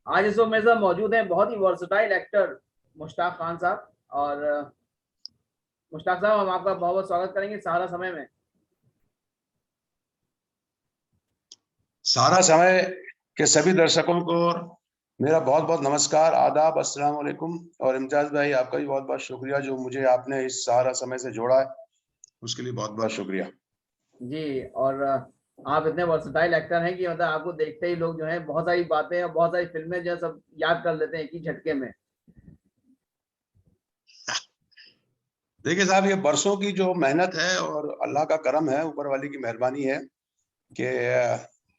आज इस वक्त मेरे साथ मौजूद हैं बहुत ही वर्सटाइल एक्टर मुश्ताक खान साहब। और मुश्ताक साहब, हम आपका बहुत बहुत स्वागत करेंगे सहारा समय में। सारा समय के सभी दर्शकों को मेरा बहुत बहुत नमस्कार, आदाब, अस्सलाम वालेकुम। और इम्तियाज भाई, आपका भी बहुत बहुत शुक्रिया जो मुझे आपने इस सारा समय से जोड़ा है, उसके लिए बहुत बहुत शुक्रिया। जी। और आप इतने वर्सटाइल एक्टर हैं कि मतलब आपको देखते ही लोग जो हैं बहुत सारी बातें और बहुत सारी फिल्में जो है सब याद कर लेते हैं एक ही झटके में। देखिए साहब, ये बरसों की जो मेहनत है और अल्लाह का करम है, ऊपर वाले की मेहरबानी है कि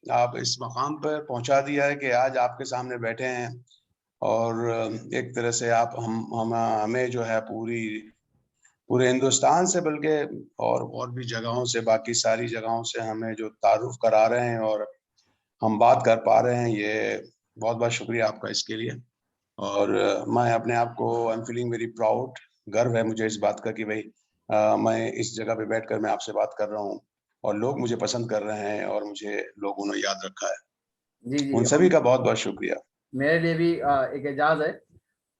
आप इस मकाम पर पहुंचा दिया है कि आज आपके सामने बैठे हैं। और एक तरह से आप हम हमें जो है पूरे हिंदुस्तान से, बल्कि और भी जगहों से, बाकी सारी जगहों से हमें जो तारुफ करा रहे हैं और हम बात कर पा रहे हैं, ये बहुत बहुत शुक्रिया आपका इसके लिए। और मैं अपने आप को I am feeling very proud, गर्व है मुझे इस बात का कि भाई मैं इस जगह पे बैठकर मैं आपसे बात कर रहा हूँ और लोग मुझे पसंद कर रहे हैं और मुझे लोगों ने याद रखा है। जी जी। उन सभी का बहुत बहुत शुक्रिया। मेरे लिए भी एक एजाज है।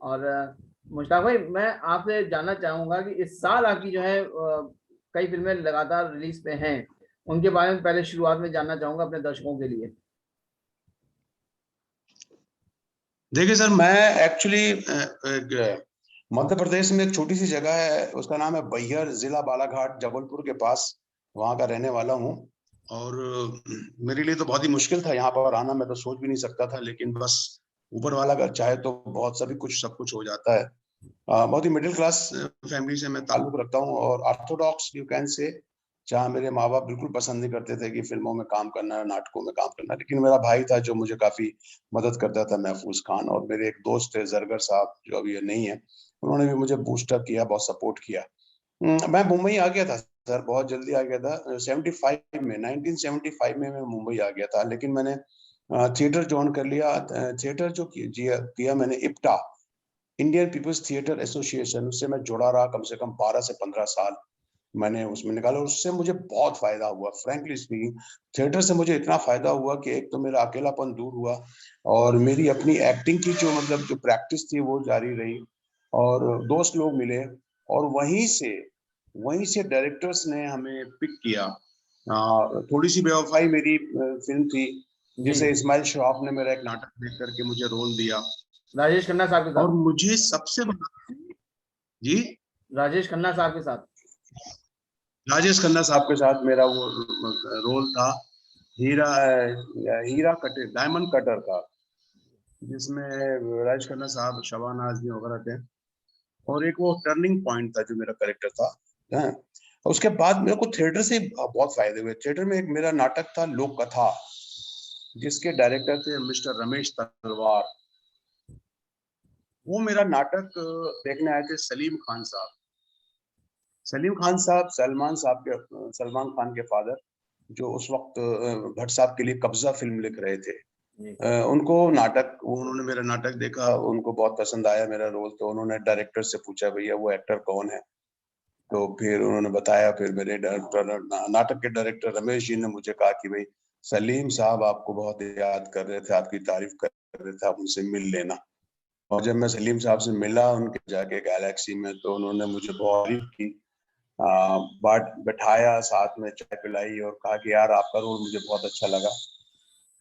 और मुश्ताक भाई, मैं आपसे जानना चाहूंगा कि इस साल आपकी जो है कई फिल्में लगातार रिलीज पे हैं, उनके बारे में पहले शुरुआत में जानना चाहूंगा अपने दर्शकों के लिए। देखिए सर, मैं एक्चुअली मध्य प्रदेश में एक छोटी सी जगह है, उसका नाम है बैहर, जिला बालाघाट, जबलपुर के पास, वहाँ का रहने वाला हूँ। और मेरे लिए तो बहुत ही मुश्किल था यहाँ पर आना, मैं तो सोच भी नहीं सकता था, लेकिन बस ऊपर वाला अगर चाहे तो बहुत सभी कुछ सब कुछ हो जाता है। बहुत ही मिडिल क्लास फैमिली से मैं ताल्लुक रखता हूँ और ऑर्थोडॉक्स यू कैन से, जहाँ मेरे माँ बाप बिल्कुल पसंद नहीं करते थे कि फिल्मों में काम करना, नाटकों में काम करना, लेकिन मेरा भाई था जो मुझे काफी मदद करता था, महफूज खान, और मेरे एक दोस्त थे जरगर साहब जो अभी ये नहीं है, उन्होंने भी मुझे बूस्टअप किया, बहुत सपोर्ट किया। मैं मुंबई आ गया था सर, बहुत जल्दी आ गया था, 75 में, 1975 में मैं मुंबई आ गया था, लेकिन मैंने थिएटर ज्वाइन कर लिया। थिएटर जो किया मैंने, IPTA, Indian people's theatre association, उससे मैं जुड़ा रहा कम से कम 12 से 15 साल मैंने उसमें निकाला, और उससे मुझे बहुत फायदा हुआ। फ्रैंकली स्पीकिंग, थिएटर से मुझे इतना फायदा हुआ कि एक तो मेरा अकेलापन दूर हुआ, और मेरी अपनी एक्टिंग की जो मतलब जो प्रैक्टिस थी वो जारी रही, और दोस्त लोग मिले, और वहीं से डायरेक्टर्स ने हमें पिक किया। थोड़ी सी बेवफाई मेरी फिल्म थी, जी। जिसे इस्माइल श्रॉफ ने मेरा एक नाटक देख करके मुझे रोल दिया। राजेश खन्ना साहब के और साथ। मुझे सबसे बड़ा, जी, राजेश खन्ना साहब के साथ। राजेश खन्ना साहब के साथ मेरा वो रोल था, हीरा हीरा कटर, डायमंड कटर का, जिसमें राजेश खन्ना साहब, शबाना आजमी वगैरह थे। और एक वो टर्निंग पॉइंट था जो मेरा कैरेक्टर था। हाँ। उसके बाद मेरे को थिएटर से बहुत फायदे हुए। थिएटर में एक मेरा नाटक था, लोक कथा, जिसके डायरेक्टर थे मिस्टर रमेश तलवार। वो मेरा नाटक देखने आए थे सलीम खान साहब। सलीम खान साहब सलमान खान के फादर, जो उस वक्त भट्ट साहब के लिए कब्जा फिल्म लिख रहे थे। जी। उन्होंने मेरा नाटक देखा, उनको बहुत पसंद आया मेरा रोल, तो उन्होंने डायरेक्टर से पूछा भैया वो एक्टर कौन है। तो फिर उन्होंने बताया, फिर मेरे नाटक के डायरेक्टर रमेश जी ने मुझे कहा कि भाई सलीम साहब आपको बहुत याद कर रहे थे, आपकी तारीफ कर रहे थे, आप उनसे मिल लेना। और जब मैं सलीम साहब से मिला उनके जाके गैलेक्सी में, तो उन्होंने मुझे बहुत तारीफ की, बाट बैठाया, साथ में चाय पिलाई और कहा कि यार आपका रोल मुझे बहुत अच्छा लगा,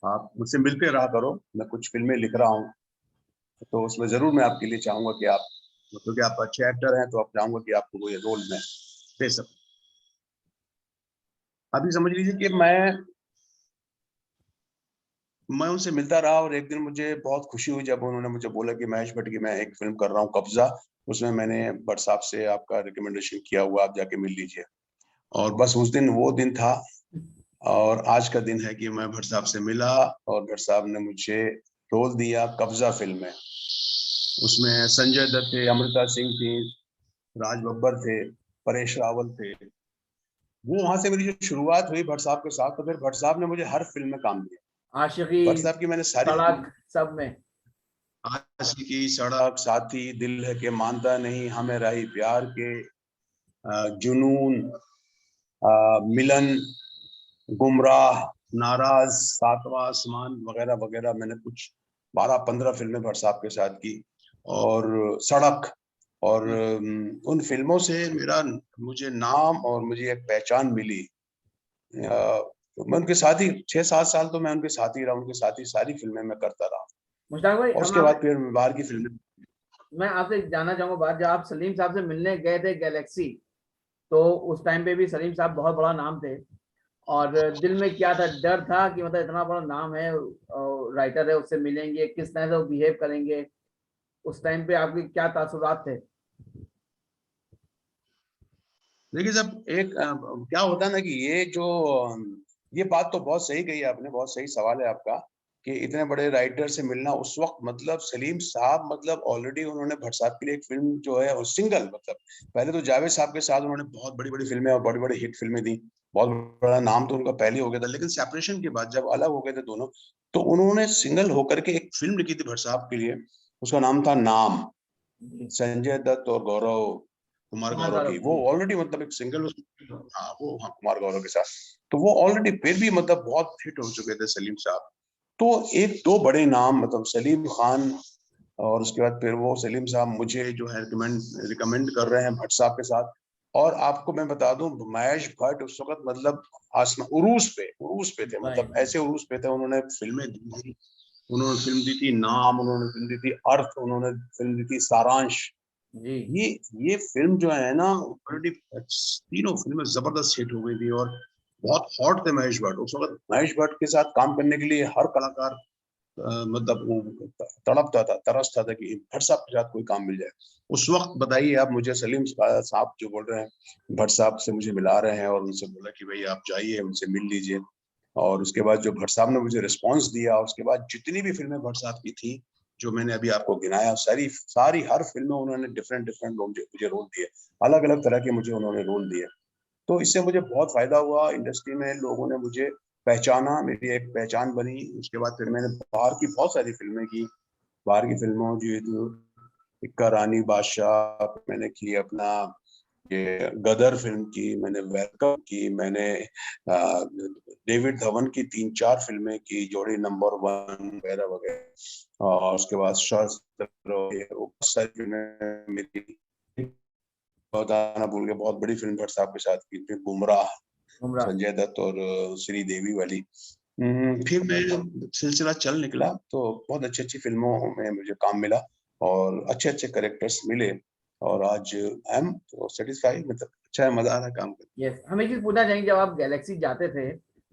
आप मुझसे मिलते रहा करो, मैं कुछ फिल्में लिख रहा हूँ, तो उसमें जरूर मैं आपके लिए चाहूंगा कि आप, मतलब कि आप अच्छे एक्टर हैं, तो आप चाहूंगा कि आपको वो ये रोल में दे सकूं। अभी समझ लीजिए कि मैं उनसे मिलता रहा, और एक दिन मुझे बहुत खुशी हुई जब उन्होंने मुझे बोला कि महेश भट्ट की मैं एक फिल्म कर रहा हूँ, कब्जा, उसमें मैंने भट्ट साहब से आपका रिकमेंडेशन किया हुआ, आप जाके मिल लीजिए। और बस उस दिन वो दिन था, और आज का दिन है कि मैं भट्ट साहब से मिला, और भट्ट साहब ने मुझे रोल दिया कब्जा फिल्म में। उसमें संजय दत्त थे, अमृता सिंह थी, राज बब्बर थे, परेश रावल थे। वो वहां से मेरी जो शुरुआत हुई भट्ट साहब के साथ, तो फिर भट्ट साहब ने मुझे हर फिल्म में काम दिया। आशिकी, भट्ट साहब की मैंने सारी फिल्म, सड़क, सब में। आशिकी, सड़क, साथी, दिल है के मानता नहीं, हमें राही प्यार के, जुनून, मिलन, गुमराह, नाराज, सातवां आसमान वगैरह वगैरह, मैंने कुछ 12-15 फिल्में भट्ट साहब के साथ की, और सड़क, और उन फिल्मों से मुझे नाम और मुझे एक पहचान मिली। मैं उनके साथ ही 6-7 साल तो मैं उनके साथ ही रहा, उनके साथ ही सारी फिल्में मैं करता रहा, मुश्ताक भाई, और उसके बाद फिर बाहर की फिल्में। मैं आपसे जानना चाहूंगा बात, जब आप सलीम साहब से मिलने गए थे गैलेक्सी, तो उस टाइम पे भी सलीम साहब बहुत बड़ा नाम थे, और दिल में क्या था, डर था कि मतलब इतना बड़ा नाम है, राइटर है, उससे मिलेंगे, किस तरह से वो बिहेव करेंगे, उस टाइम पे आपके क्या तासुरात थे? देखिए, जब क्या होता है ना कि ये बात तो बहुत सही कही आपने, बहुत सही सवाल है आपका, कि इतने बड़े राइटर से मिलना उस वक्त, मतलब सलीम साहब, मतलब ऑलरेडी उन्होंने भट्ट साहब के लिए एक फिल्म जो है, और सिंगल, मतलब पहले तो जावेद साहब के साथ उन्होंने बहुत बड़ी बड़ी फिल्में और बड़ी बड़ी हिट फिल्में दी, बहुत बड़ा नाम तो उनका पहले हो गया था, लेकिन सेपरेशन के बाद जब अलग हो गए थे दोनों, तो उन्होंने सिंगल होकर के एक फिल्म लिखी थी भट्ट साहब के लिए, उसका नाम था नाम, जी। संजय दत्त और कुमार कुमार गौरव गौरव की, वो जी। ऑलरेडी मतलब एक सिंगल, हाँ वो, हाँ, कुमार गौरव के साथ, तो वो ऑलरेडी फिर भी मतलब बहुत हिट हो चुके थे सलीम साहब। तो एक दो बड़े नाम, मतलब सलीम खान, और उसके बाद फिर वो सलीम साहब मुझे जो है रिकमेंड कर रहे हैं भट्ट साहब के साथ। और आपको मैं बता दूं, महेश भट्ट उस वक्त मतलब आसमान, उरूस पे थे, भाई मतलब ऐसे उरूस पे थे, उन्होंने फिल्में दी थी, उन्होंने फिल्म दी थी नाम, उन्होंने फिल्म दी थी अर्थ, उन्होंने फिल्म दी थी सारांश। जी। ये ये फिल्म जो है ना, ऑलरेडी तीनों फिल्में जबरदस्त हिट हो गई थी, और बहुत हॉट थे महेश भट्ट उस वक्त। महेश भट्ट के साथ काम करने के लिए हर कलाकार मतलब वो तड़पता था, तरसता था कि भट्ट साहब के साथ कोई काम मिल जाए। उस वक्त बताइए आप मुझे, सलीम साहब जो बोल रहे हैं भट्ट साहब से मुझे मिला रहे हैं, और उनसे बोला कि भाई आप जाइए उनसे मिल लीजिए। और उसके बाद जो भट्ट साहब ने मुझे रिस्पॉन्स दिया, उसके बाद जितनी भी फिल्में भट्ट साहब की थी, जो मैंने अभी आपको गिनाया, सारी सारी हर फिल्म में उन्होंने डिफरेंट डिफरेंट मुझे रोल दिए, अलग अलग तरह के मुझे उन्होंने रोल दिए। तो इससे मुझे बहुत फायदा हुआ, इंडस्ट्री में लोगों ने मुझे पहचाना, मेरी एक पहचान बनी। उसके बाद फिर मैंने बाहर की बहुत सारी फिल्में की, बाहर की फिल्मों जी, इक्का रानी बादशाह मैंने की, अपना ये गदर फिल्म की मैंने, वेलकम की मैंने, डेविड धवन की 3-4 फिल्में की, जोड़ी नंबर 1 वगैरह वगैरह, और उसके बाद बहुत सारी फिल्में मेरी, बताना भूल गया, बहुत बड़ी फिल्म भट्ट साहब के साथ की थी, बुमराह, उमरा। संजय दत्त और श्री देवी वाली। फिर मैं सिलसिला चल निकला, तो बहुत अच्छी अच्छी फिल्मों में मुझे काम मिला, और अच्छे अच्छे कैरेक्टर्स मिले, और आज आई एम सेटिस्फाइड, मतलब अच्छा है, मजा आ रहा है काम यस, हम एक चीज पूछना चाहेंगे, जब आप गैलेक्सी जाते थे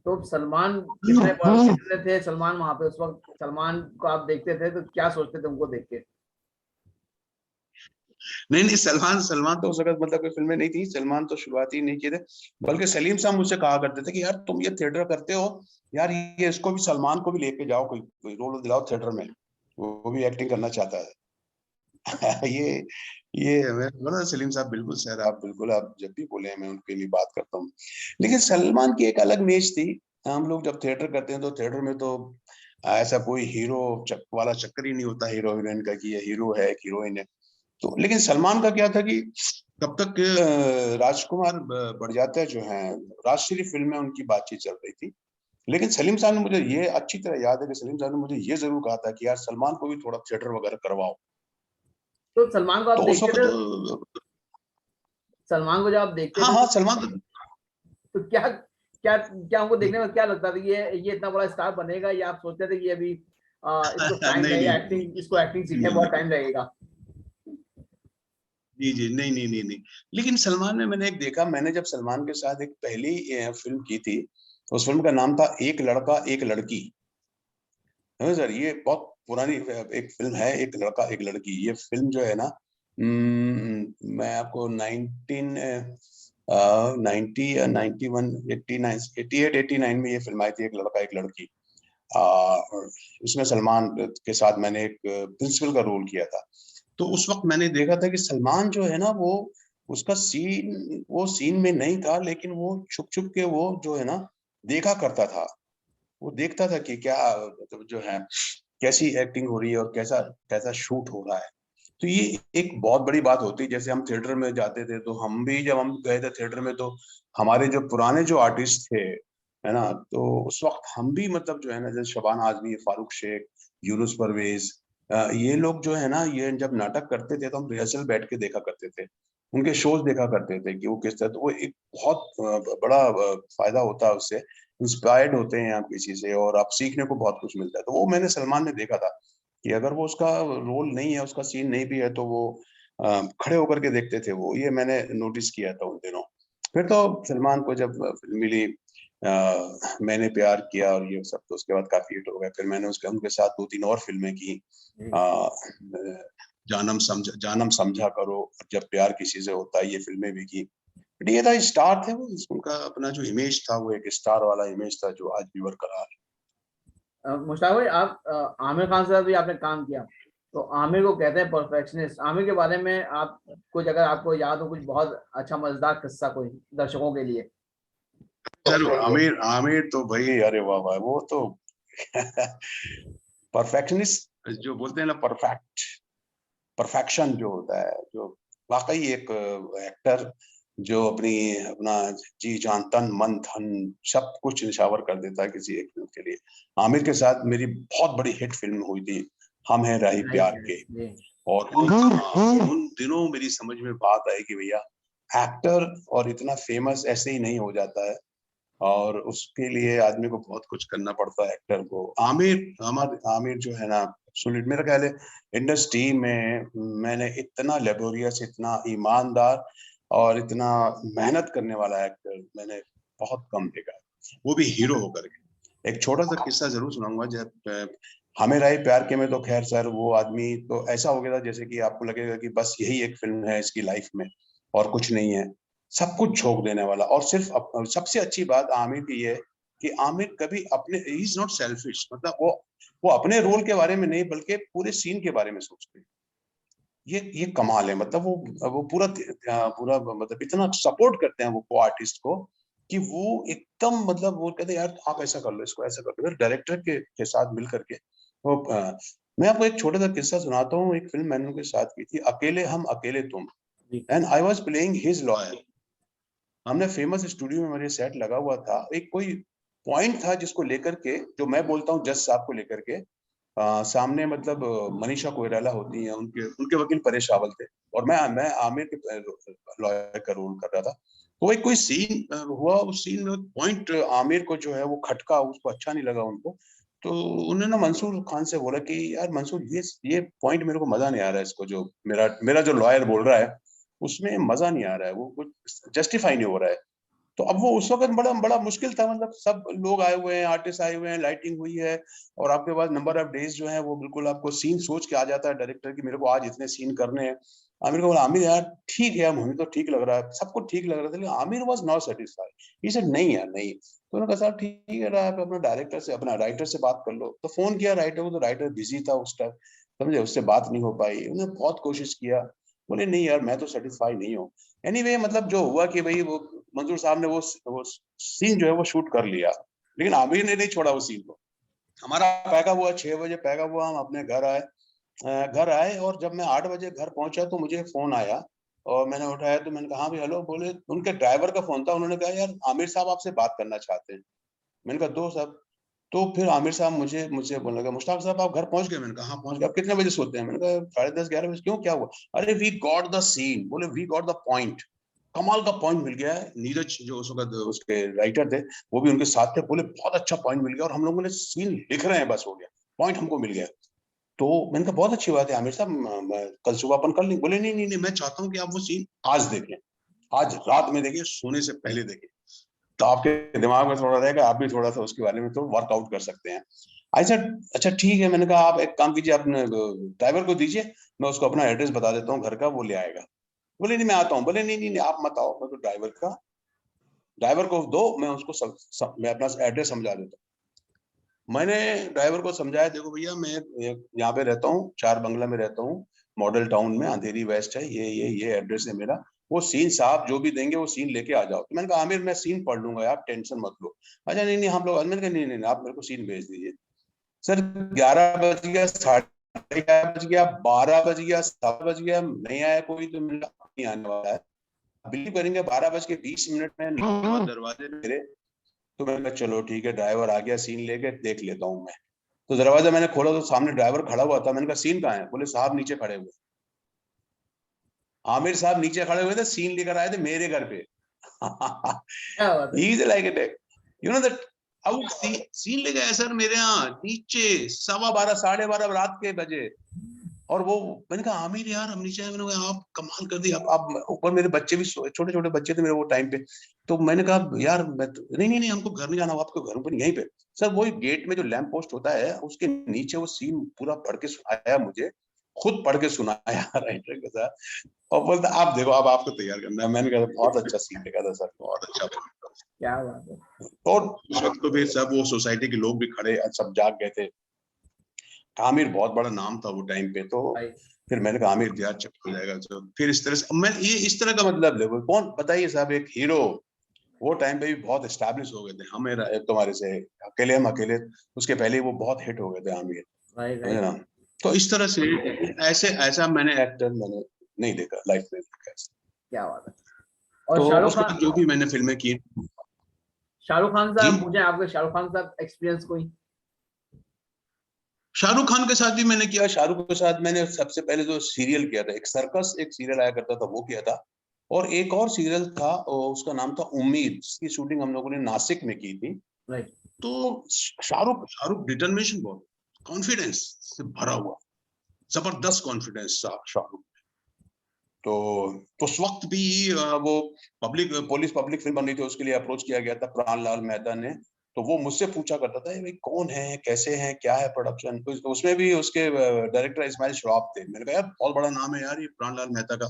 तो सलमान करके। कितने थे सलमान वहां पे उस वक्त? सलमान को आप देखते थे तो क्या सोचते थे उनको देख के? नहीं नहीं, सलमान सलमान तो उस वक्त मतलब कोई फिल्में नहीं थी, सलमान तो शुरुआत ही नहीं किए थे, बल्कि सलीम साहब मुझसे कहा करते थे कि यार तुम ये थिएटर करते हो, यार ये इसको भी, सलमान को भी लेके जाओ, कोई रोल दिलाओ थिएटर में, वो भी एक्टिंग करना चाहता है। ये मैं बोला, सलीम साहब बिल्कुल सर, आप बिल्कुल, आप जब भी बोले मैं उनके लिए बात करता हूँ। लेकिन सलमान की एक अलग इमेज थी। हम लोग जब थिएटर करते हैं तो थिएटर में तो ऐसा कोई हीरो वाला चक्कर ही नहीं होता, हीरो हीरोइन का, कि ये हीरो है, एक हीरोइन है। तो लेकिन सलमान का क्या था कि तब तक राजकुमार बड़जात्या जो हैं, राजश्री फिल्म में उनकी बातचीत चल रही थी। लेकिन सलीम साहब ने, मुझे ये अच्छी तरह याद है कि सलीम साहब ने मुझे ये जरूर कहा था कि यार सलमान को भी थोड़ा थिएटर वगैरह करवाओ। तो सलमान को आप तो उस देखते वक्त थे, सलमान को जब आप देखते हाँ थे हाँ, सलमान तो, तो क्या क्या क्या उनको देखने में क्या लगता था? ये इतना बड़ा स्टार बनेगा, या आप सोचते थे कि अभी इसको टाइम नहीं लगेगा, नहीं एक्टिंग, इसको एक्टिंग सीखने नहीं में बहुत नहीं, टाइम लगेगा? जी जी, नहीं नहीं नहीं नहीं, लेकिन सलमान में मैंने एक देखा, मैंने जब सलमान के साथ एक पहली फिल्म की थी, उस फिल्म का नाम था एक लड़का एक लड़की। है सर, ये बहुत पुरानी एक फिल्म है, एक लड़का एक लड़की। ये फिल्म जो है ना, मैं आपको 90 या 91, 89, 88, 89 में ये फिल्म आई थी, एक लड़का एक लड़की। और इसमें सलमान के साथ मैंने एक प्रिंसिपल का रोल किया था। तो उस वक्त मैंने देखा था कि सलमान जो है ना, वो उसका सीन, वो सीन में नहीं था, लेकिन वो छुप छुप के वो जो है ना, देखा करता था। वो देखता था कि क्या, मतलब जो है, कैसी एक्टिंग हो रही है, और कैसा कैसा शूट हो रहा है। तो ये एक बहुत बड़ी बात होती है। जैसे हम थिएटर में जाते थे, तो हम भी जब हम गए थे थिएटर में, तो हमारे जो पुराने जो आर्टिस्ट थे, है ना। तो उस वक्त हम भी मतलब जो है ना, जैसे शबाना आजमी, फारूक शेख, यूनुस परवेज, ये लोग जो है ना, ये जब नाटक करते थे तो हम रिहर्सल बैठ के देखा करते थे, उनके शोज देखा करते थे कि वो किस तरह, तो वो एक बहुत बड़ा फायदा होता है उससे, इंस्पायर्ड होते हैं आप किसी से और आप सीखने को बहुत कुछ मिलता है। तो वो मैंने सलमान में देखा था कि अगर वो उसका रोल नहीं है, उसका सीन नहीं भी है, तो वो खड़े होकर के देखते थे वो, ये मैंने नोटिस किया था उन दिनों। फिर तो सलमान को जब फिल्म मिली मैंने प्यार किया और ये सब, तो उसके बाद काफी हिट हो गया। फिर मैंने उसके उनके साथ 2-3 और फिल्में की, आ, जानम समझा करो, जब प्यार किसी से होता है, ये फिल्में भी की। बट ये था, स्टार थे वो, उनका अपना जो इमेज था वो एक स्टार वाला इमेज था जो आज भी बरकरार है। मुश्ताक भाई, आप आमिर खान से भी आपने काम किया, तो आमिर को कहते हैं परफेक्शनिस्ट। आमिर के बारे में आप कुछ, अगर आपको याद हो, कुछ बहुत अच्छा मजेदार किस्सा कोई दर्शकों के लिए। सर आमिर आमिर तो भाई, अरे वाह वाह, वो तो परफेक्शनिस्ट जो बोलते हैं ना, परफेक्शन जो होता है, जो वाकई एक एक्टर जो अपना जी जान तन मन धन सब कुछ निछावर कर देता है किसी एक फिल्म के लिए। आमिर के साथ मेरी बहुत बड़ी हिट फिल्म हुई थी, हम हैं राही प्यार के। जी। और उन दिनों मेरी समझ में बात आई कि भैया, एक्टर और इतना फेमस ऐसे ही नहीं हो जाता है, और उसके लिए आदमी को बहुत कुछ करना पड़ता है एक्टर को। आमिर जो है ना, सुन, मेरा ख्याल है इंडस्ट्री में मैंने इतना लेबोरियस, इतना ईमानदार और इतना मेहनत करने वाला एक्टर मैंने बहुत कम देखा है, वो भी हीरो होकर के। एक छोटा सा किस्सा जरूर सुनाऊंगा। जब हमें राय प्यार के में, तो खैर सर वो आदमी तो ऐसा हो गया था जैसे कि आपको लगेगा कि बस यही एक फिल्म है इसकी लाइफ में और कुछ नहीं है, सब कुछ झोंक देने वाला। और सिर्फ सबसे अच्छी बात आमिर की ये है कि आमिर कभी अपने, ही इज नॉट सेल्फिश, मतलब वो अपने रोल के बारे में नहीं बल्कि पूरे सीन के बारे में सोचते हैं। ये कमाल है, मतलब वो पूरा पूरा मतलब इतना सपोर्ट करते हैं वो को आर्टिस्ट को, कि वो एकदम मतलब वो कहते हैं यार आप ऐसा कर लो, इसको ऐसा कर लो, डायरेक्टर के साथ मिल करके वो मैं आपको एक छोटा सा किस्सा सुनाता हूँ। एक फिल्म मैंने उनके साथ की थी, अकेले हम अकेले तुम, जी। And I was playing his lawyer. हमने फेमस स्टूडियो में मेरे सेट लगा हुआ था, एक कोई पॉइंट था जिसको लेकर के, जो मैं बोलता हूँ जज साहब को लेकर के, सामने मतलब मनीषा कोइराला होती हैं, उनके उनके वकील परेश रावल थे, और मैं आमिर के लॉयर का रोल कर रहा था। तो एक कोई सीन हुआ, उस सीन में पॉइंट आमिर को जो है वो खटका, उसको अच्छा नहीं लगा उनको। तो उन्होंने ना मंसूर खान से बोला कि यार मंसूर, ये पॉइंट मेरे को मजा नहीं आ रहा है, इसको जो मेरा मेरा जो लॉयर बोल रहा है उसमें मजा नहीं आ रहा है, वो कुछ जस्टिफाई नहीं हो रहा है। तो अब वो उस वक्त बड़ा बड़ा मुश्किल था, मतलब सब लोग आए हुए हैं, आर्टिस्ट आए हुए हैं, लाइटिंग हुई है, और आपके पास नंबर ऑफ डेज जो है वो बिल्कुल आपको सीन सोच के आ जाता है डायरेक्टर की, मेरे को आज इतने सीन करने हैं। आमिर को बोला, आमिर यार ठीक है, मुझे तो ठीक लग रहा है, सबको ठीक लग रहा था, लेकिन Aamir was not satisfied. He said नहीं यार नहीं। तो उन्होंने कहा साहब ठीक है, आप अपना डायरेक्टर से, अपना राइटर से बात कर लो। तो फोन किया राइटर को, तो राइटर बिजी था उस टाइम, समझे, उससे बात नहीं हो पाई। उन्होंने बहुत कोशिश किया, बोले नहीं यार मैं तो सेटिस्फाई नहीं हूँ। एनीवे मतलब जो हुआ कि भाई वो मंजूर साहब ने वो सीन जो है वो शूट कर लिया, लेकिन आमिर ने नहीं छोड़ा उस सीन को। हमारा पैकअप हुआ, 6 बजे पैकअप हुआ, हम अपने घर आए। घर आए और जब मैं 8 बजे घर पहुंचा तो मुझे फोन आया, और मैंने उठाया तो मैंने कहा हाँ भाई हेलो। बोले, उनके ड्राइवर का फोन था, उन्होंने कहा यार आमिर साहब आपसे बात करना चाहते हैं। मैंने कहा दो साहब। तो फिर आमिर साहब मुझे मुझे बोलने लगा, मुश्ताक साहब आप घर पहुंच गए? मैंने कहा हाँ पहुंच गए। आप कितने बजे सोते हैं? मैंने कहा 10:30-11 बजे। क्यों, क्या हुआ? अरे वी गॉट द सीन, बोले वी गॉट द पॉइंट, कमाल का पॉइंट मिल गया है। नीरज जो उस वक्त उसके राइटर थे वो भी उनके साथ थे, बोले बहुत अच्छा पॉइंट मिल गया और हम लोगों ने सीन लिख रहे हैं, बस हो गया, पॉइंट हमको मिल गया। तो मैंने कहा बहुत अच्छी बात है आमिर साहब, कल सुबह अपन कर लेंगे। बोले नहीं नहीं नहीं, मैं चाहता हूँ कि आप वो सीन आज देखें, आज रात में देखिए, सोने से पहले देखें, तो आपके दिमाग में थोड़ा रहेगा, आप भी थोड़ा सा उसके बारे में तो वर्कआउट कर सकते हैं। आई सेड अच्छा ठीक है। मैंने कहा आप एक काम कीजिए, अपने ड्राइवर को दीजिए, मैं उसको अपना एड्रेस बता देता हूँ घर का, वो ले आएगा। बोले नहीं मैं आता हूँ। बोले नहीं नहीं नहीं, आप मत आओ, मैं तो ड्राइवर को दो, मैं उसको मैं अपना एड्रेस समझा देता हूँ। मैंने ड्राइवर को समझाया, देखो भैया मैं यहाँ पे रहता हूँ, 4 बंगला में रहता हूँ, मॉडल टाउन में, अंधेरी वेस्ट है, ये एड्रेस है मेरा। वो सीन साहब जो भी देंगे वो सीन लेके आ जाओ। तो मैंने कहा आमिर मैं सीन पढ़ लूंगा, आप टेंशन मत लो। अच्छा नहीं नहीं हम लोग, मैंने कहा नहीं नहीं आप मेरे को सीन भेज दीजिए। सर 11 बज गया, 11:30 बज गया, 12 बज गया, 7 बज गया, नहीं आया कोई, तो मैंने कहा नहीं आने वाला है। बिलीव करेंगे 12:20 में दरवाजे मेरे तो मैंने कहा चलो ठीक है, ड्राइवर आ गया, सीन लेके देख लेता हूँ मैं। तो दरवाजा मैंने खोला तो सामने ड्राइवर खड़ा हुआ था। मैंने कहा सीन कहाँ है? बोले साहब नीचे खड़े हुए। आमिर साहब नीचे खड़े हुए थे, सीन लेकर आए थे मेरे घर पे। क्या बात है। He is like it, you know that. अब सीन लेके आए सर मेरे यहाँ नीचे 12:15 12:30 रात के बजे। और वो, मैंने कहा आमिर यार हम नीचे आए। मैंने कहा आप कमाल कर दी। आप ऊपर, मेरे बच्चे भी छोटे छोटे बच्चे थे मेरे वो टाइम पे। तो मैंने कहा यार मैं तो, नहीं नहीं नहीं हमको घर नहीं जाना, आपको घर पर यहीं पे। सर वही गेट में जो लैंप पोस्ट होता है उसके नीचे वो सीन पूरा पढ़ के सुनाया मुझे, खुद पढ़ के सुनाया राइटर के साथ। और बोलता आप देखो अब आपको तैयार करना है। मैंने कहा बहुत अच्छा सीन लिखा था सर, बहुत अच्छा। क्या बात है। और उस वक्त तो फिर सब वो सोसाइटी के लोग भी खड़े, सब जाग गए थे। आमिर बहुत बड़ा नाम था वो टाइम पे। तो भाई फिर मैंने कहा आमिर यार चुप हो जाएगा। तो फिर इस तरह से मैं ये इस तरह का मतलब देखो कौन बताइए साहब, एक हीरो वो टाइम पे भी बहुत एस्टैब्लिश हो गए थे। हम तुम्हारे से अकेले, हम अकेले, उसके पहले ही वो बहुत हिट हो गए थे आमिर, भाई समझे राइट। ना। तो इस तरह से ऐसे ऐसा मैंने एक्टर मैंने नहीं देखा लाइफ में ऐसा। क्या बात है। और तो शाहरुख उसके खान, बाद जो भी मैंने फिल्में की। शाहरुख खान जी, साहब पूछे आपके, शाहरुख खान साहब एक्सपीरियंस कोई। शाहरुख खान के साथ भी मैंने किया। शाहरुख के साथ मैंने सबसे पहले जो सीरियल किया था, एक सर्कस एक सीरियल आया करता था वो किया था। और एक और सीरियल था उसका नाम था उम्मीद, इसकी शूटिंग हम लोगों ने नासिक में की थी। राइट। तो शाहरुख शाहरुख डिटर्मिनेशन बहुत, कॉन्फिडेंस से भरा हुआ, जबरदस्त कॉन्फिडेंस शाहरुख। तो उस वक्त भी वो पब्लिक फिल्म बन रही थी, उसके लिए अप्रोच किया गया था प्राणलाल मेहता ने। तो वो मुझसे पूछा करता था भाई कौन है, कैसे हैं, क्या है प्रोडक्शन। तो उसमें भी उसके डायरेक्टर इस्माइल श्रॉफ थे। मैंने कहा यार बहुत बड़ा नाम है यार ये प्राणलाल मेहता का,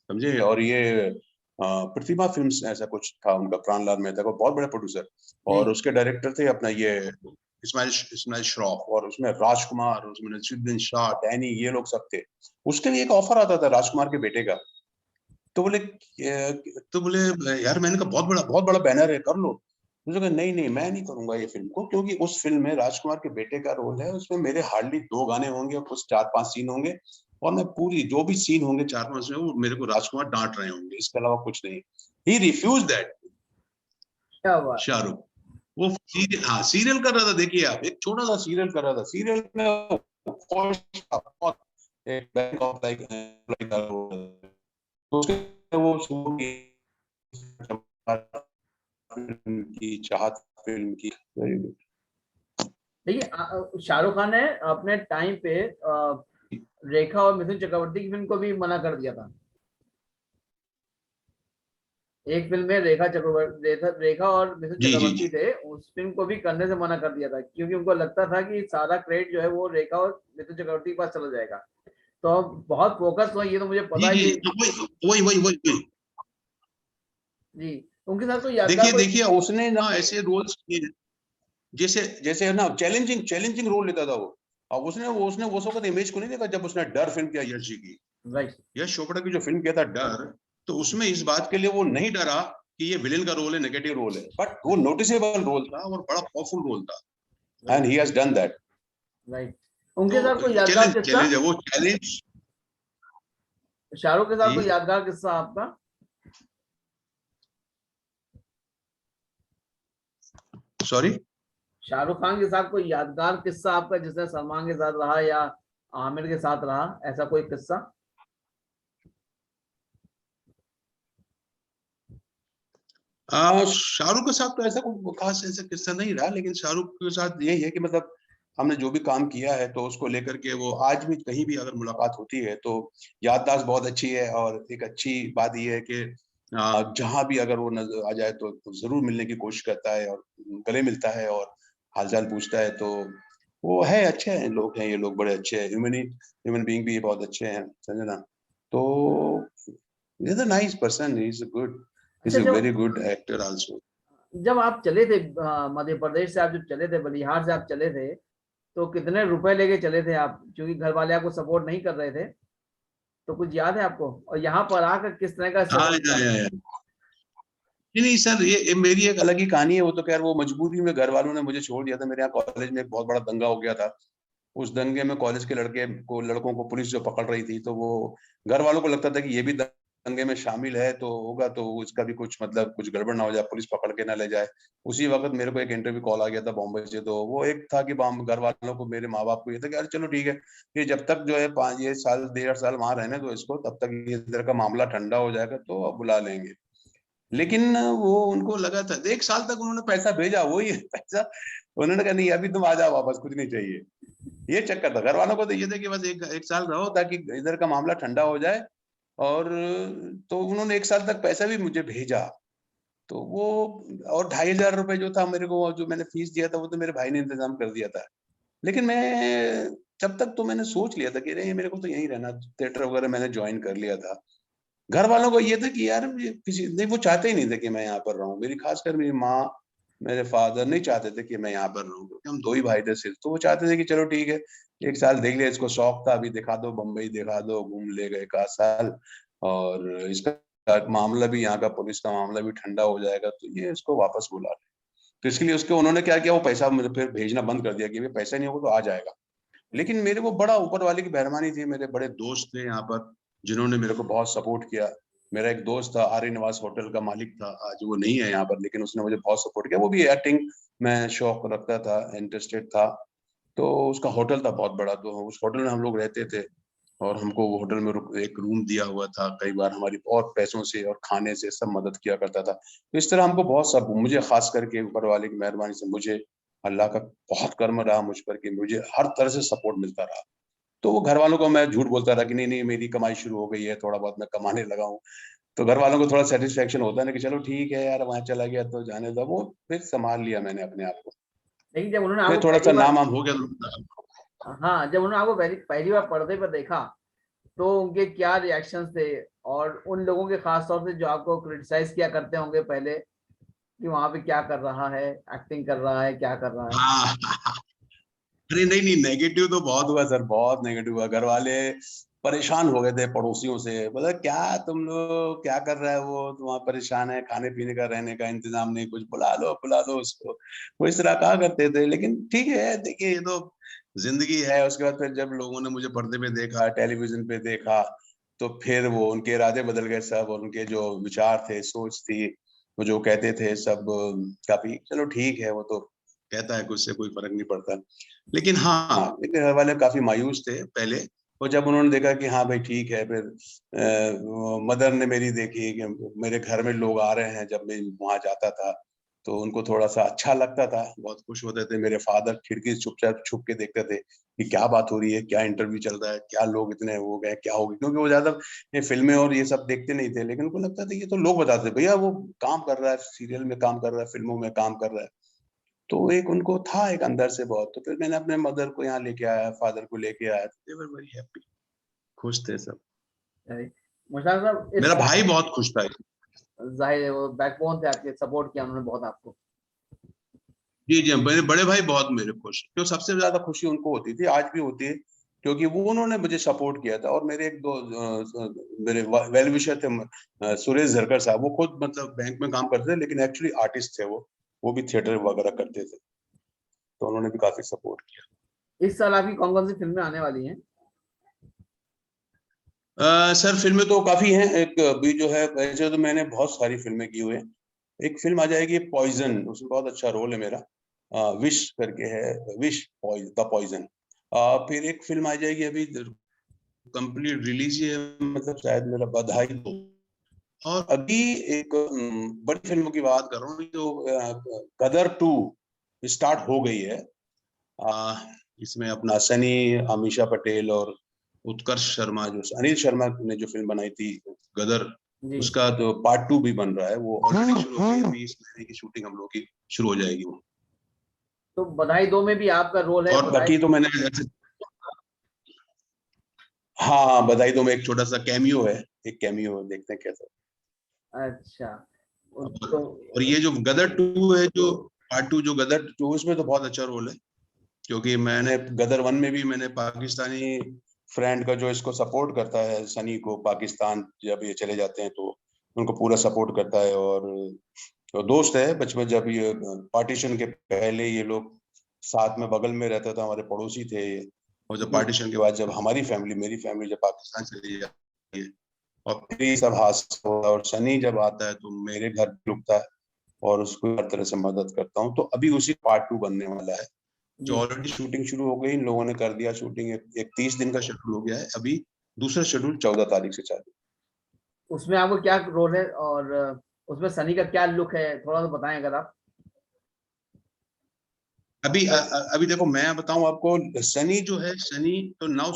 समझे। और ये प्रतिभा फिल्म्स ऐसा कुछ था उनका, प्राणलाल मेहता का बहुत बड़े प्रोड्यूसर। जी। और उसके डायरेक्टर थे अपना ये इस्माइल श्रॉफ। और उसमें राजकुमार, उसमें नसीरुद्दीन शाह, डैनी, ये लोग सब थे। उसके लिए एक ऑफर आता था राजकुमार के बेटे का। तो बोले यार, मैंने कहा बहुत बड़ा बैनर है, कर लो। मुझे कहा नहीं नहीं मैं नहीं करूंगा ये फिल्म को, क्योंकि उस फिल्म में राजकुमार के बेटे का रोल है, उसमें मेरे हार्डली 2 गाने होंगे और कुछ 4-5 सीन होंगे। और मैं पूरी जो भी सीन होंगे 4-5 में, वो मेरे को राजकुमार डांट रहे होंगे, इसके अलावा कुछ नहीं। He refuse that. क्या बात। शाहरुख वो सीरियल कर रहा था। देखिए आप, एक छोटा सा सीरियल कर रहा था, सीरियल में खुश था बहुत, एक बैंक ऑफ लाइक वो शुरू की चाहत फिल्म की, वेरी गुड। देखिए शाहरुख खान ने अपने टाइम पे रेखा और मिथुन चक्रवर्ती की फिल्म को भी मना कर दिया था। एक फिल्म में रेखा और मिथुन जी जी चक्रवर्ती जी थे, उस फिल्म को भी करने से मना कर दिया था, क्योंकि उनको लगता था कि सारा क्रेडिट जो है वो रेखा और मिथुन चक्रवर्ती के पास चला जाएगा। तो अब बहुत फोकस हुआ, ये तो मुझे जी पता है जी। कि। वही वही वही वही। जी। उनके साथ कोई यादगार देखिए कोई। देखिए उसने ना ऐसे रोल्स किए, जैसे जैसे ना चैलेंजिंग चैलेंजिंग रोल लेता था वो। अब उसने वो वक्त इमेज को नहीं देखा जब उसने डर फिल्म किया यश जी की। राइट। यश चोपड़ा की जो फिल्म किया था डर, तो उसमें इस बात के लिए वो नहीं डरा कि ये विलेन का रोल है, नेगेटिव रोल है, बट वो नोटिसेबल रोल था और बड़ा पावरफुल रोल था। And right. He has done that. Right. उनके साथ तो कोई यादगार चैलेंज किस्सा, चैलेंज है वो चैलेंज। शाहरुख के साथ कोई जी यादगार किस्सा आपका। सॉरी। शाहरुख खान के साथ कोई यादगार किस्सा आपका, जिसने सलमान के साथ रहा या आमिर के साथ रहा, ऐसा कोई किस्सा। शाहरुख के साथ तो ऐसा कोई खास ऐसा किस्सा नहीं रहा, लेकिन शाहरुख के साथ यही है कि मतलब हमने जो भी काम किया है तो उसको लेकर के वो आज भी कहीं भी अगर मुलाकात होती है तो याददाश्त बहुत अच्छी है। और एक अच्छी बात यह है कि जहां भी अगर वो नजर आ जाए तो जरूर मिलने की कोशिश करता है और गले मिलता है और हालचाल पूछता है। तो वो है, अच्छे हैं लोग, हैं ये लोग बड़े अच्छे हैं, ह्यूमन बीइंग भी बहुत अच्छे हैं, समझे ना। तो is a nice person, is a good, अच्छा, इज अ जब वेरी गुड एक्टर आल्सो। जब आप चले थे मध्य प्रदेश से, आप जब चले थे, बलिहार से आप चले थे, तो कितने रुपए लेके चले थे आप, क्योंकि घर वाले आपको सपोर्ट नहीं कर रहे थे, तो कुछ याद है आपको, और यहाँ पर आकर किस तरह का हाँ स्ट्रगल था। या। नहीं नहीं सर, ये मेरी एक अलग ही कहानी है। वो तो खैर वो मजबूरी में घर वालों ने मुझे छोड़ दिया था। मेरे यहाँ कॉलेज में एक बहुत बड़ा दंगा हो गया था। उस दंगे में कॉलेज के लड़कों को पुलिस जो पकड़ रही थी, तो वो घर वालों को लगता था कि ये भी दंगे में शामिल है तो होगा, तो उसका भी कुछ मतलब कुछ गड़बड़ ना हो जाए, पुलिस पकड़ के ना ले जाए। उसी वक्त मेरे को एक इंटरव्यू कॉल आ गया था बॉम्बे से, तो वो एक था कि घर वालों को, मेरे माँ बाप को ये था कि यार चलो ठीक है, ये जब तक जो है 5 डेढ़ साल वहां रहने दो इसको, तब तक ये इधर का मामला ठंडा हो जाएगा तो अब बुला लेंगे। लेकिन वो उनको लगा था 1 साल तक उन्होंने पैसा भेजा, वही पैसा, उन्होंने कहा नहीं अभी तुम आ जाओ वापस, कुछ नहीं चाहिए। ये चक्कर था घर वालों को, तो ये था कि बस एक साल रहो ताकि इधर का मामला ठंडा हो जाए। और तो उन्होंने 1 साल तक पैसा भी मुझे भेजा, तो वो, और 2,500 रुपए जो था मेरे को, जो मैंने फीस दिया था वो तो मेरे भाई ने इंतजाम कर दिया था। लेकिन मैं जब तक तो मैंने सोच लिया था कि नहीं मेरे को तो यहीं रहना, थिएटर वगैरह मैंने ज्वाइन कर लिया था। घर वालों को ये था कि यार ये किसी नहीं, वो चाहते ही नहीं थे कि मैं यहाँ पर रहूं, मेरी खासकर मेरी माँ, मेरे फादर नहीं चाहते थे कि मैं यहाँ पर रहूं, क्योंकि हम 2 ही भाई थे सिर्फ, तो वो चाहते थे कि चलो ठीक है 1 साल देख लिया, इसको शौक था, अभी दिखा दो बम्बई, दिखा दो, घूम ले गए 1 साल, और इसका मामला भी, यहाँ का पुलिस का मामला भी ठंडा हो जाएगा, तो ये इसको वापस बुला ले। तो इसके लिए उसके उन्होंने क्या किया, वो पैसा मुझे फिर भेजना बंद कर दिया कि भाई पैसा नहीं होगा तो आ जाएगा। लेकिन मेरे को बड़ा ऊपर वाले की मेहरबानी थी, मेरे बड़े दोस्त थे यहाँ पर जिन्होंने मेरे को बहुत सपोर्ट किया। मेरा एक दोस्त था, आर्य निवास होटल का मालिक था, आज वो नहीं है यहाँ पर, लेकिन उसने मुझे बहुत सपोर्ट किया, वो भी एक्टिंग में शौक रखता था, इंटरेस्टेड था। तो उसका होटल था बहुत बड़ा, तो उस होटल में हम लोग रहते थे, और हमको वो होटल में एक रूम दिया हुआ था, कई बार हमारी और पैसों से और खाने से सब मदद किया करता था। तो इस तरह हमको बहुत सब, मुझे खास करके ऊपर वाले की मेहरबानी से मुझे अल्लाह का बहुत कर्म रहा मुझ पर कि मुझे हर तरह से सपोर्ट मिलता रहा। तो वो घर वालों को मैं झूठ बोलता था कि नहीं नहीं मेरी कमाई शुरू हो गई है, थोड़ा बहुत मैं कमाने लगा हूँ। तो घर वालों को थोड़ा सेटिस्फेक्शन होता है ना कि चलो ठीक है यार, वहां चला गया तो जाने दो, वो फिर संभाल लिया मैंने अपने आप को। लेकिन जब उन्होंने फिर आपको थोड़ा पहली सा बार, नाम वाम हो गया। हाँ, जब उन्होंने आपको पहली बार पर्दे पर देखा, तो उनके क्या रिएक्शंस थे? और उन लोगों के खास तौर से जो आपको क्रिटिसाइज किया करते होंगे पहले, कि वहां पे क्या कर रहा है, एक्टिंग कर रहा है, क्या कर रहा है? हाँ अरे नहीं नहीं, नेगेटिव तो बहुत हुआ सर, बहुत नेगेटिव हुआ। घर वाले परेशान हो गए थे पड़ोसियों से, बोला क्या तुम लोग क्या कर रहा है, वो तो वहाँ परेशान है, खाने पीने का रहने का इंतजाम नहीं, कुछ बुला लो उसको, वो इस तरह कहा करते थे। लेकिन ठीक है, देखिए ये तो जिंदगी है। उसके बाद फिर जब लोगों ने मुझे पर्दे पे देखा, टेलीविजन पे देखा, तो फिर वो उनके इरादे बदल गए सब, और उनके जो विचार थे, सोच थी, वो जो कहते थे सब, काफी चलो ठीक है, वो तो कहता है, कुछ से कोई फर्क नहीं पड़ता। लेकिन हाँ, लेकिन घर वाले काफी मायूस थे पहले। और जब उन्होंने देखा कि हाँ भाई ठीक है, फिर मदर ने मेरी देखी कि मेरे घर में लोग आ रहे हैं, जब मैं वहां जाता था तो उनको थोड़ा सा अच्छा लगता था, बहुत खुश होते थे। मेरे फादर खिड़की से चुपचाप छुप के देखते थे कि क्या बात हो रही है, क्या इंटरव्यू चल रहा है, क्या लोग इतने हो गए, क्या हो गया, क्योंकि वो ज्यादा ये फिल्में और ये सब देखते नहीं थे। लेकिन उनको लगता था ये तो लोग बताते थे, भैया वो काम कर रहा है, सीरियल में काम कर रहा है, फिल्मों में काम कर रहा है। तो एक उनको था एक अंदर से बहुत। तो फिर मैंने अपने मदर को यहाँ लेके आया, फादर को लेके आया, तो दे वर वेरी हैप्पी, खुश थे सब। मुश्ताक साहब, मेरा इस, भाई बहुत खुश था। जाहिर है वो बैकबोन थे आपके, सपोर्ट किया उन्होंने बहुत आपको। जी जी, मेरे बड़े भाई बहुत मेरे खुश, तो सबसे ज्यादा खुशी उनको होती थी, आज भी होती है, क्योंकि वो उन्होंने मुझे सपोर्ट किया था। और मेरे एक दो मेरे वेल विशर थे, सुरेश झरकर साहब, वो खुद मतलब बैंक में काम करते थे, लेकिन एक्चुअली आर्टिस्ट थे वो भी थिएटर वगैरह करते थे, तो उन्होंने भी काफी सपोर्ट किया। इस साल आपकी कौन कौन सी फिल्में आने वाली हैं? सर फिल्में तो काफी हैं। एक अभी जो है, वैसे तो मैंने बहुत सारी फिल्में की हुई हैं। एक फिल्म आ जाएगी पॉइजन, उसमें बहुत अच्छा रोल है मेरा, विश करके है, विश द पॉइजन। फिर एक फिल्म आ जाएगी अभी, कंप्लीट रिलीज ही है, मतलब शायद मेरा बधाई दो। और अभी एक बड़ी फिल्मों की बात कर रहा हूँ, जो गदर 2 स्टार्ट हो गई है। आ, इसमें अपना सनी, अमीषा पटेल और उत्कर्ष शर्मा, जो अनिल शर्मा ने जो फिल्म बनाई थी गदर, जी। उसका तो पार्ट 2 भी बन रहा है, वो ऑलरेडी शुरू हो गई है, अभी इस महीने की शूटिंग हम लोग की शुरू हो जाएगी वो। तो बधाई 2 में भी आपका रोल है, और बधाई। बाकी तो मैंने जैसे, हाँ बधाई दो में एक छोटा सा कैमियो है, एक कैमियो है, देखते हैं कैसा। अच्छा। और, तो और ये जो गदर 2 है, जो पार्ट 2 जो गदर 2, उसमें तो बहुत अच्छा रोल है, क्योंकि मैंने गदर 1 में भी मैंने पाकिस्तानी फ्रेंड का, जो इसको सपोर्ट करता है सनी को, पाकिस्तान जब ये चले जाते हैं तो उनको पूरा सपोर्ट करता है। और तो दोस्त है बचपन, जब ये पार्टीशन के पहले ये लोग साथ में बगल में रहता था, हमारे पड़ोसी थे ये। और जब जी। पार्टीशन के बाद जब हमारी फैमिली, मेरी फैमिली जब पाकिस्तान चली जाती है, और फिर ये सब हादसा होता है, और सनी जब आता है तो मेरे घर पे रुकता है और उसको हर तरह से मदद करता हूँ। तो अभी उसी पार्ट 2 बनने वाला है, जो जी। ऑलरेडी शूटिंग शुरू हो गई, इन लोगों ने कर दिया शूटिंग, एक 30 दिन का शेड्यूल हो गया है, अभी दूसरा शेड्यूल 14 तारीख से चालू। उसमें आपको क्या रोल है और उसमें सनी का क्या लुक है, थोड़ा सा बताएं अगर आप। अभी देखो, मैं बताऊं आपको, सनी जो है, सनी तो now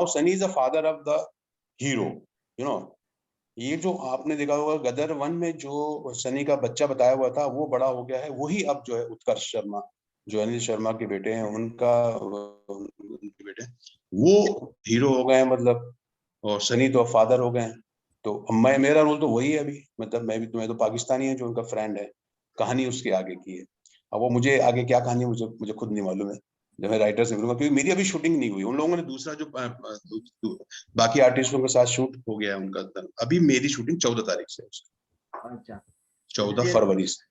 Sunny is the father of the hero, you know. ये जो आपने देखा होगा गदर 1 में जो सनी का बच्चा बताया हुआ था, वो बड़ा हो गया है, वही अब जो है उत्कर्ष शर्मा, जो अनिल शर्मा के बेटे हैं, उनके बेटे वो हीरो हो गए हैं, मतलब। और सनी तो फादर हो गए हैं। तो मेरा रोल तो वही है अभी, मतलब मैं तो पाकिस्तानी है जो उनका फ्रेंड है, कहानी उसके आगे की है। अब वो मुझे आगे क्या कहानी है, मुझे मुझे खुद नहीं मालूम है, जब मैं राइटर से मिलूंगा, क्योंकि मेरी अभी शूटिंग नहीं हुई, उन लोगों ने दूसरा जो बाकी आर्टिस्टों के साथ शूट हो गया है उनका, अभी मेरी शूटिंग 14 तारीख से है, अच्छा। 14 फरवरी से।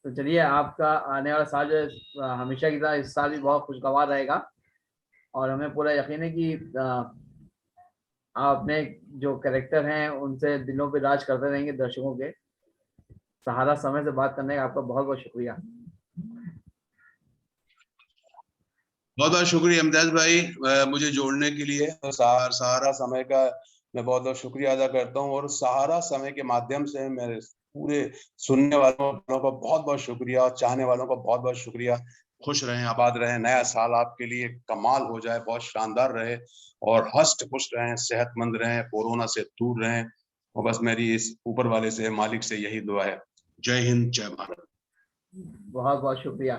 तो चलिए, आपका आने वाला साल जो है हमेशा की तरह इस साल भी बहुत खुशगवार रहेगा, और हमें पूरा यकीन है कि आप अपने जो कैरेक्टर हैं उनसे दिलों पे राज करते रहेंगे दर्शकों के। सहारा समय से बात करने का आपका बहुत बहुत शुक्रिया। बहुत बहुत शुक्रिया इम्तियाज भाई, मुझे जोड़ने के लिए। तो सहारा समय का मैं बहुत बहुत शुक्रिया अदा करता हूँ, और सहारा समय के माध्यम से मेरे पूरे सुनने वालों का बहुत बहुत शुक्रिया, और चाहने वालों का बहुत बहुत शुक्रिया। खुश रहें, आबाद रहें, नया साल आपके लिए कमाल हो जाए, बहुत शानदार रहे, और हष्ट पुष्ट रहें, सेहतमंद रहें, कोरोना से दूर रहें। और बस मेरी इस ऊपर वाले से, मालिक से यही दुआ है। जय हिंद, जय भारत। बहुत बहुत शुक्रिया,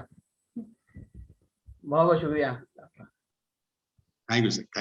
बहुत बहुत शुक्रिया। Thank you sir, thank you.